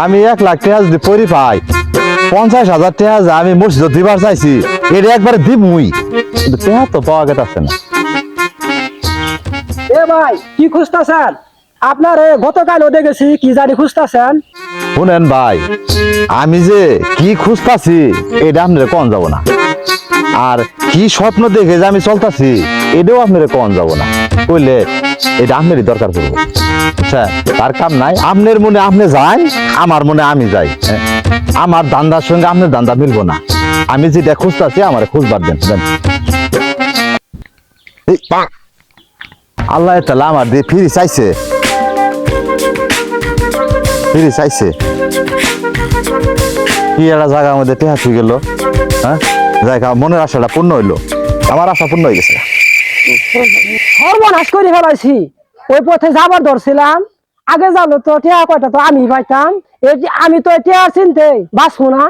আমি 1 লাখ টাকা যদি পরি পাই 50,000 টাকা যে আমি মসজিদ দিবার চাইছি এটা একবারে দিবই, কিন্তু টাকা তো পাওয়া গেছে না। এ ভাই কি খুঁজতেছেন? আপনার গতকালও দেখেছি কি জানি খুঁজতেছেন। শুনেন ভাই, আমি যে কি খুঁজতাছি এটা আপনার কন যাব না, আর কি স্বপ্ন দেখে যে আমি চলতাছি এটাও আপনার কন যাব না, কইলে এটা আপনারই দরকার পড়বো। আচ্ছা, তার কাম নাই, আপনার মনে আপনি যান, আমার মনে আমি যাই। আমার দান্দার সঙ্গে আপনার দান্দা মিলবো না। আমি যেটা খুঁজতাছি আমার খুঁজবার দেন। এই, আল্লাহ তাআলা আমার দিয়ে ফিরি চাইছে, ফিরি চাইছে। কি একটা জায়গার মধ্যে টেহা থুই গেল, হ্যাঁ জায়গা মনের আশাটা পূর্ণ হইলো, আমার আশা পূর্ণ হয়ে গেছে। সর্বনাশ করে ফেলাইছি। ওই পথে যাবার ধরছিলাম, আগে জানো তো টিয়া কয়টা তো আমি পাইতাম। এই যে আমি তো টিয়া চিনতে বাঁচবো না।